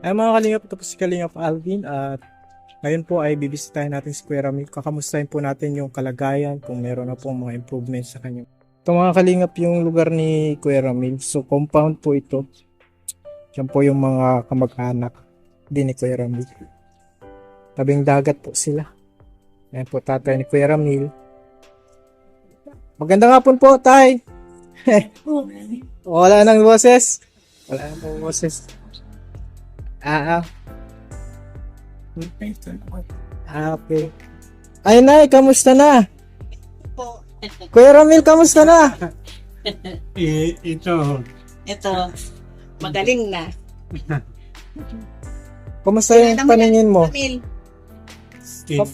Ay mga kalingap, ito po si Kalingap Alvin at ngayon po ay bibisitahin natin si Kuya Ramil. Kakamustahin po natin yung kalagayan kung meron na po mga improvements sa kanya. Ito mga kalingap yung lugar ni Kuya Ramil. So compound po ito. Diyan po yung mga kamag-anak din ni Kuya Ramil. Tabing dagat po sila. Ayan po tatay ni Kuya Ramil. Magandang hapon po, tay. Wala nang boses. Wala nang boses. Okay. Ay, nay, kamusta na? Kuya Ramil, kamusta na? Ito, Magaling na. Kamusta yung paningin mo? Ramil, it,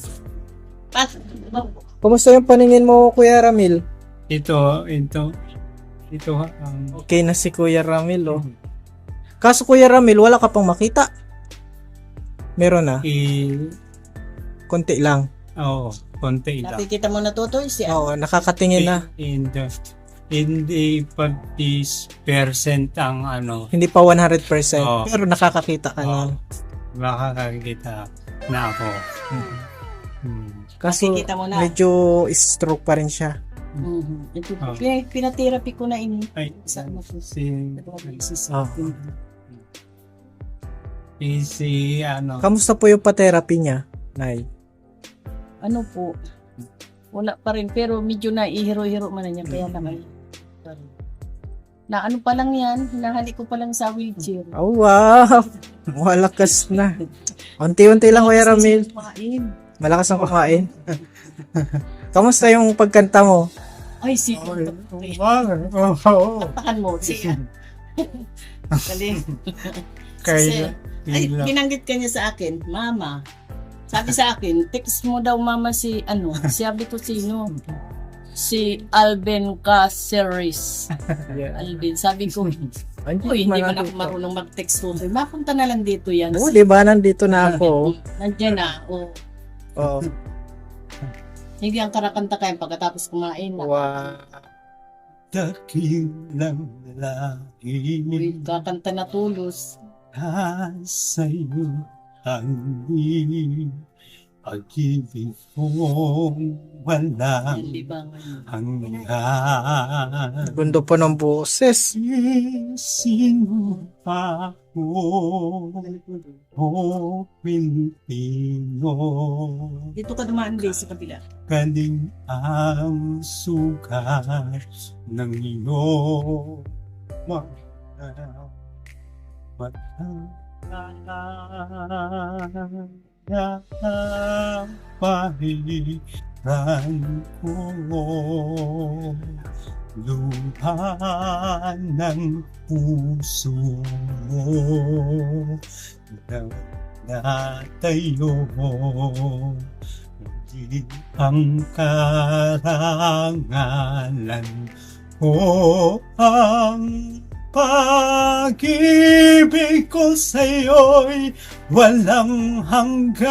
Kamusta yung paningin mo, Kuya Ramil? ito, ang Okay na si Kuya Ramil, oh. Kaso Kuya Ramil, wala ka pang makita. Meron na, konti lang. konti lang. nakikita mo na tutoy siya. Oo, nakakatingin na. Hindi 50% ang Hindi pa 100%, Oo. pero nakakakita ka na. makakakita na ako. Kaso Nakikita mo na. medyo stroke pa rin siya. Ito, Oh. pinatherapy ko na ini. Ay, Sa ano po? Oh. si Kamusta po yung pa-therapy niya, Nay? Ano po? Wala pa rin, pero medyo naihiro-hiro man na niya. Kaya naman. Na ano pa lang yan, hinahali ko pa lang sa wheelchair. Oh, wow! Malakas na. Unti-unti lang, Kuya Ramil. Kumain. Malakas ang kumain. Kamusta yung pagkanta mo? Ay, si Oo. Tapakan mo. Siya. Galing. Kaya, Ay, binanggit ka niya sa akin, Mama. Sabi sa akin, text mo daw Mama si sabi ko sino? Si Alvin Caceres. Alvin, sabi ko, uy, hindi man ako marunong mag-text ko. Mapunta na lang dito yan. Oo, di ba? Nandito na ako. Nandiyan na. Oh. Oo. Hindi ang karakanta kayo pagkatapos kumain. Wow. dakilang Uy, lalaki kakanta na tulos. sa'yo ang pag-ibig kong walang Hindi ba ngayon? hanggan. Gundo pa ng boses. Sino pa ako o Pilipino? Dito ka dumaan din sa kabila. Galing ang sugat ng iyong mga pahiran ko luha ng puso mo na natayo hindi ang karangalan ko ang pag-ibig ko sa'yo'y walang hanggan.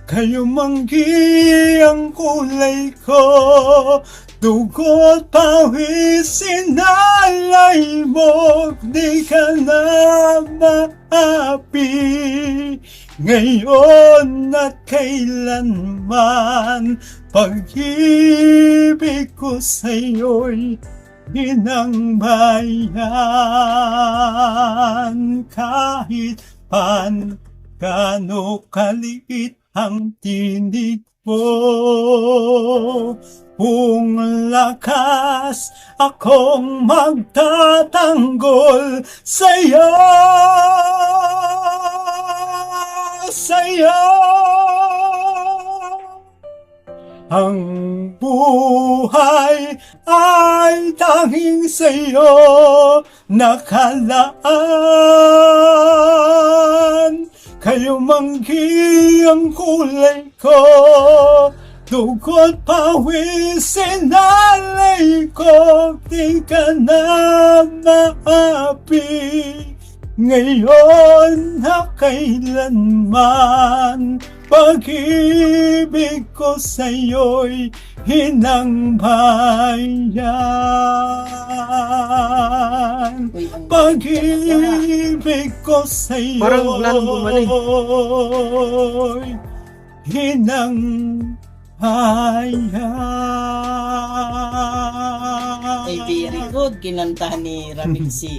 Kayo manggi ang kulay ko, dugo't pawis sinalay mo, di ka na maapi. Ngayon at kailanman, pag-ibig ko sa'yo'y ginang bayan. Kahit pan gano kaliit ang tinig mo, kung lakas akong magtatanggol sa'yo, sa'yo. Ang buhay ay tanging sa'yo nakalaan. Kayo manggi ang kulay ko, dugo't pawis sinalay ko, di ka na maapi. Ngayon na kailanman, Pag-ibig ko sa'yo'y hinang bayan. Uy, ang Pag-ibig ko sa'yo'y Parang lalong gumaling. hinang bayan. ay very good. Kinantahan ni Ramil si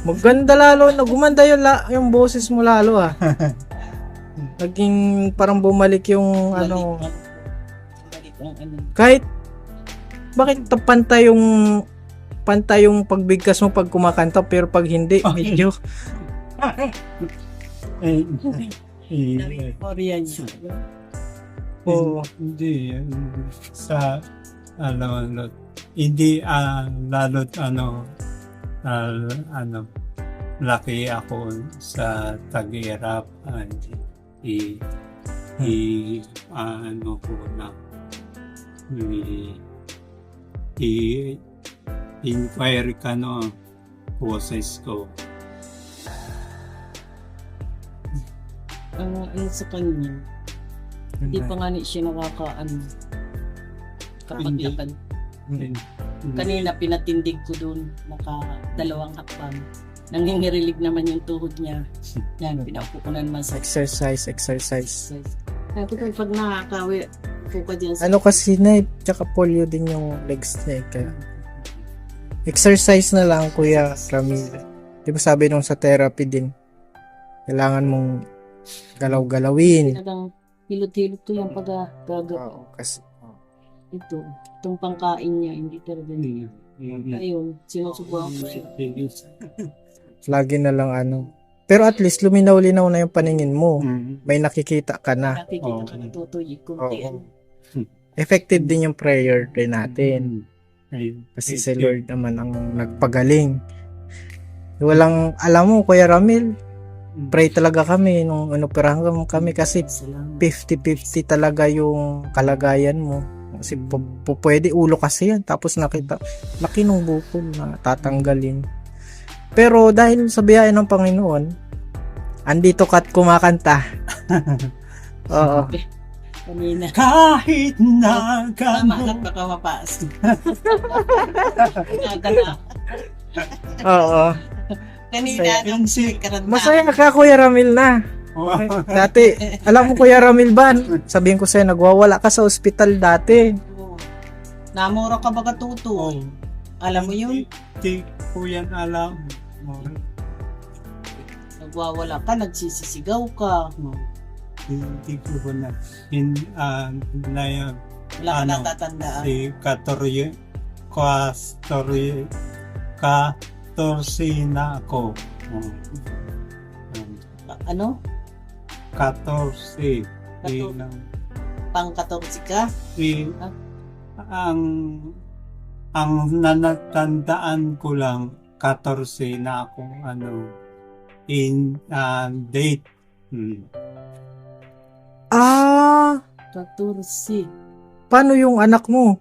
Maganda lalo, nagumanda yung boses mo lalo ah. Naging parang bumalik yung balik ang kahit bakit pantay yung pagbigkas mo pag kumakanta pero pag hindi medyo Korean niya. Hindi sa hindi lalo't laki ako sa tag-hirap ko na inquire ka no boses ko. Ang sa kanya, hindi pa nga ni siya kapag-lakad. Kanina pinatindig ko doon, dalawang hakbang. Nangingirilig naman yung tuhod niya. Yan, pinaupo ko na naman sa exercise. exercise. Sabi ko, pag nakakawi, upo ka dyan sa... Ano kasi na tsaka polio din yung legs niya kaya exercise na lang Kuya Ramil. Di ba sabi nung sa therapy din kailangan mong galaw-galawin. Talagang hilot-hilot to yung Oo, kasi itong pangkain niya, hindi talaga niya. Ayun, sinusubukan ko siya. lagi na lang pero at least luminaw-linaw na yung paningin mo. May nakikita ka na. Nakikita ka na tutuloy, kunti. Oo. Effective din yung prayer din natin. Kasi si Lord naman ang nagpagaling. Walang, alam mo, Kuya Ramil, pray talaga kami nung inoperahan kami kasi Salamat. 50-50 talaga yung kalagayan mo. Kasi pwede ulo kasi yan. Tapos nakita, laki nung bukol na tatanggalin. Pero dahil sa biyaya ng Panginoon, andito ka't kumakanta. Oo. Kanina. Kahit na Tama gano'n. at baka mapaas. Nagana. Oo. Kanina, nung karanta. Masaya ka, Kuya Ramil na. Dati, alam mo Kuya Ramil ba, sabihin ko sa'yo, nagwawala ka sa ospital dati. Namura ka ba katuto? Alam mo yun? Di ko yan alam. Nagwawala ka, nagsisisigaw ka. Hindi ko na na yan. Wala ka Ano? natatandaan. Si Katorsi na ako. Ano? 14. Pang-14 ka? Ang nanatandaan ko lang 14 na akong date. Ah, 14. paano yung anak mo?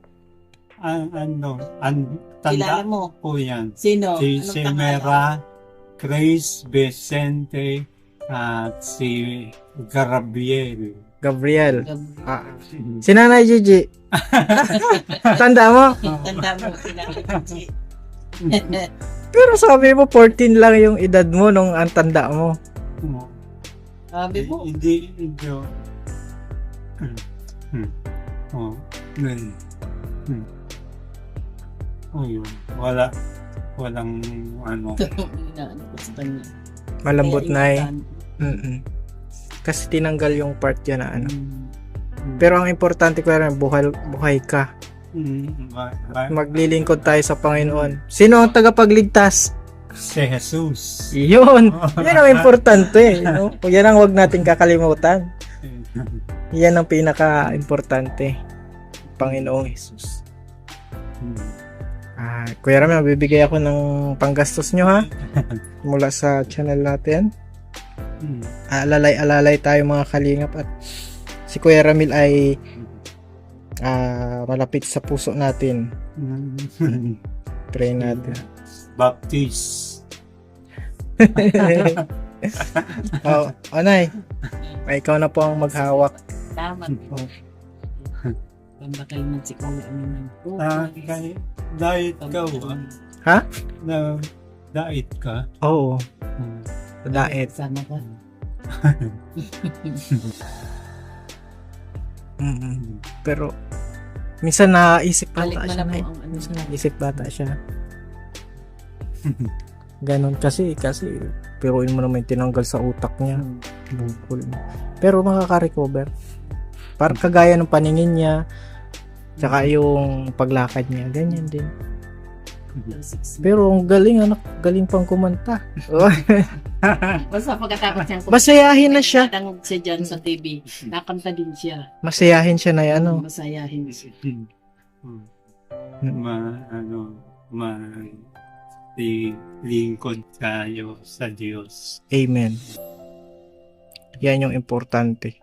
Kilala Tanda mo? ko yan. Sino? Si Anong Semera, Grace Vicente, at si Gabriel. Gabriel. pangalan? Ah, si Nanay Gigi. Tanda mo? Tanda mo, sinakit. Pero sabi mo 14 lang yung edad mo nung ang tanda mo. Sabi mo, Hindi. Yun. Walang inaano ko sa kanya. Malambot Kaya na eh. ingatan. Kasi tinanggal yung part yan na Pero ang importante ko rin, buhay ka. Maglilingkod tayo sa Panginoon. Sino ang tagapagligtas? Si Jesus. Yun. Yan ang importante. No? Yan ang wag natin kakalimutan. Yan ang pinaka-importante. Panginoong Jesus. Kuya Ramil, bibigay ako ng panggastos nyo ha. Mula sa channel natin. Alalay tayo mga kalingap at si Kuya Ramil ay malapit sa puso natin. Pray natin. Baptist. Nay. Ay, ikaw na po ang maghawak. Salamat po. Ganda kayo ng sikong ng Kay diet ka ba? Ha? Na diet ka? Oo. Hmm. Diet. Sana ka. Pero, minsan naisip Balik bata mo siya. na po Nay. ang ano. Minsan naisip bata siya. Ganon kasi, piruin mo naman yung tinanggal sa utak niya. Bukol. Pero makaka-recover. Parang kagaya ng paningin niya, tsaka yung paglakad niya, ganyan din. Pero ang galing, anak, galing pang kumanta. Basta pagkatapos niyang Masayahin na siya. Natangog siya dyan sa TV. Nakanta din siya. Masayahin siya na ano. Masayahin siya. Lingkod tayo sa Diyos. Amen. Yan yung importante.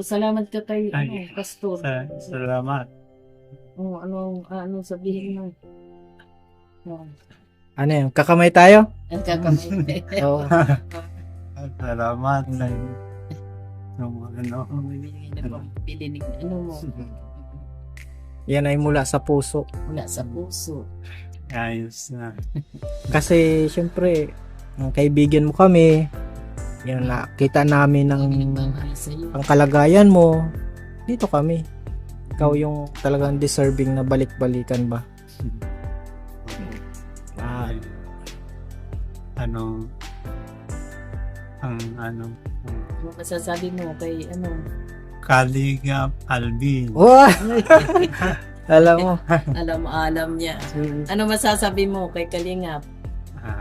Salamat ka kay Ay, Pastor. Salamat. Ano sabihin mo? Ano yun? Kakamay tayo? Ang kakamay. Oo. Salamat. Mamimili na po. Pilinig. Ano mo? Yan ay mula sa puso. Wala sa puso. Ayos na. Kasi, syempre, ang kaibigan mo kami, yan, nakita namin ng Mahal sa'yo. ang kalagayan mo, dito kami. Ikaw yung talagang deserving na balik-balikan ba? Ang Ano masasabi mo kay Kalingap Alvin. Oh! Alam mo. alam niya. Ano masasabi mo kay Kalingap?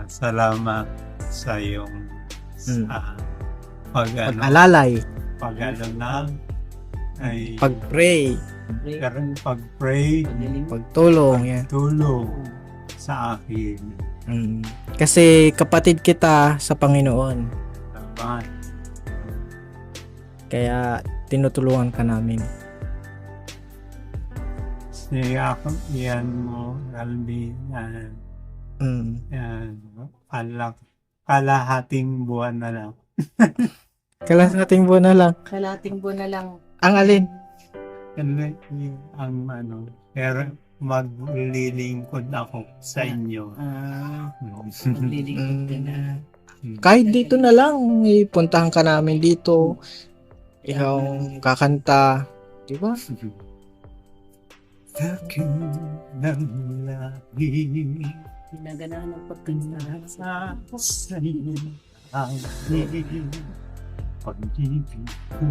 Salamat sa iyong Pag-alalay. pag-ano ay Pag-pray. pag-pray, Pagtulong. Yan. tulong sa akin. Kasi kapatid kita sa Panginoon. Salamat. Kaya tinutulungan ka namin. Ako, yan mo, Alvin, yan, kalahating buwan na lang. Kalahating buwan na lang. Kalating buwan na lang. Ang alin? Ang pero maglilingkod ako sa inyo. Maglilingkod ka na. Kahit dito na lang, puntahan ka namin dito. Ikaw kakanta. Diba? Akin ng labi Pinaganahan ng pagkanta. sa iyo ang pag-ibig ko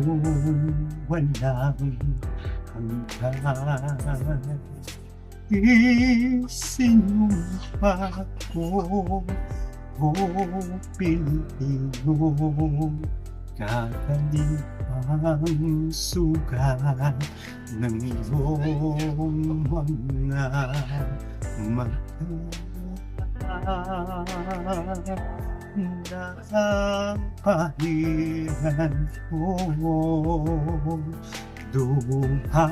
walang hanggan. Isinumpa ko o Pilipino kakalipang sugat ng iyong mga mata. Napahiran ko duha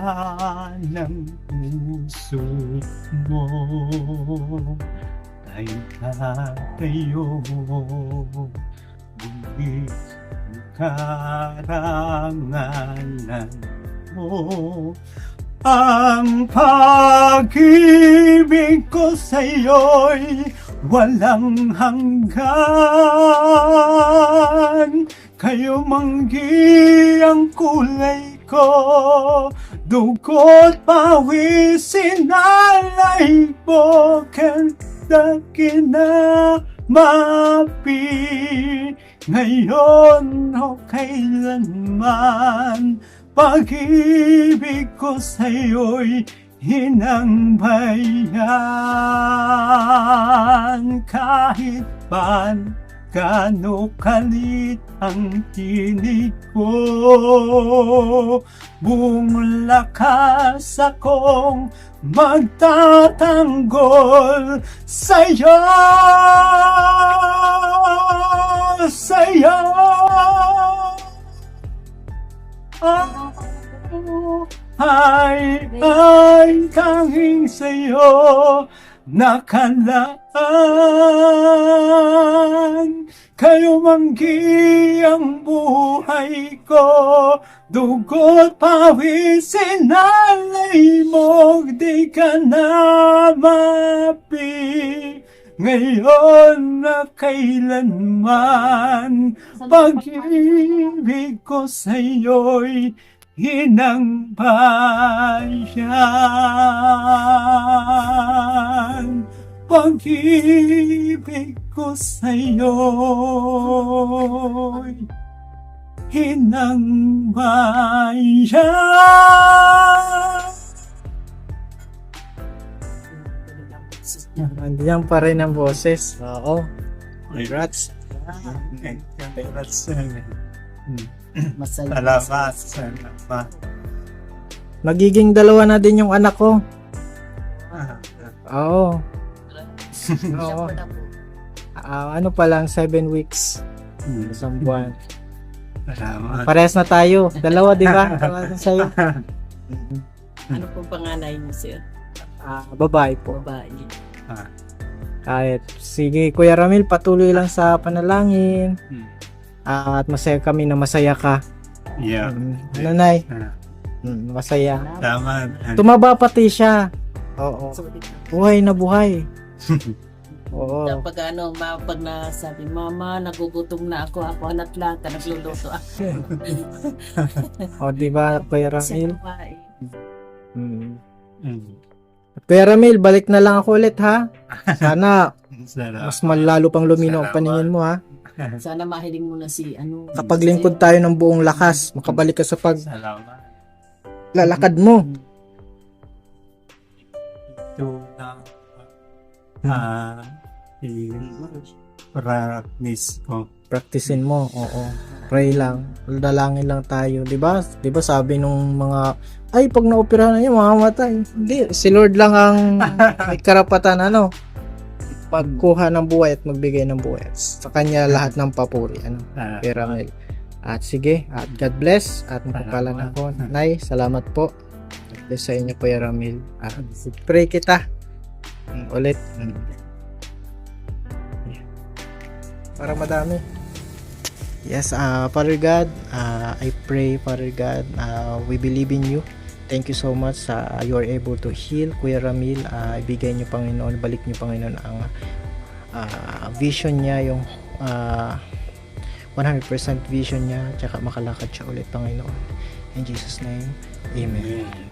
ng puso mo ay tayo bumili karangalan mo. Ang pag-ibig ko sa'yo'y walang hanggan. Kayo manggi ang kulay ko, dugo't pawisin alay mo, kanda kinamapi. Ngayon o kailanman, pag-ibig ko sa'yo'y hinangbayan. Kahit pan gaano kalit ang tinig ko, buong lakas akong magtatanggol sa'yo, sa'yo. Ay tanging sa'yo nakalaan. kayo manggi ang buhay ko, dugo't pawisin alay mo, di ka na mapi. Ngayon na kailanman, pag-ibig ko sa'yo'y hinang bayan. Pag-ibig ko sa'yo'y hinang bayan. Andiyan pa rin ang boses. Oo. Congrats. Masaya. Salamat. Magiging dalawa na din yung anak ko. Oo. Oo. Ano pa lang, 7 weeks. Isang buwan. Salamat. Parehas na tayo. Dalawa, di ba? Dalawa na sa'yo. Ano po panganay niyo, sir? Babae po. Babae. Kahit, sige Kuya Ramil, patuloy lang sa panalangin. At masaya kami na masaya ka. Yeah. Nanay, masaya. Salamat. Tumaba pati siya. Oo. Buhay na buhay. Oo. Kapag pag nasabi, Mama, nagugutom na ako ang atlata, nagluluto ako. O, di ba, Kuya Siya Ramil? babae. At Kuya Ramil, balik na lang ako ulit, ha? Sana, Salamat. mas malalo pang lumino ang paningin mo, ha? Sana mahiling mo na si Kapag lingkod tayo ng buong lakas, makabalik ka sa Salamat. paglalakad mo. Ito na practice ko. Practicein mo, oo. Pray lang. Dalangin lang tayo, 'di ba? 'Di ba sabi nung mga pag naoperahan na niya mamamatay. Hindi, si Lord lang ang may karapatan pagkuha ng buhay at magbigay ng buhay. Sa kanya lahat ng papuri, Kuya Ramil. At sige, at God bless at mapagpalan ako. Nay, salamat po. God bless sa inyo, Kuya Ramil. At pray kita. Ulit. Para madami. Yes, Father God, I pray, Father God, we believe in you. Thank you so much you are able to heal Kuya Ramil. Ibigay niyo, Panginoon, balik niyo, Panginoon, ang vision niya, yung 100% vision niya, tsaka makalakad siya ulit, Panginoon. In Jesus' name, Amen.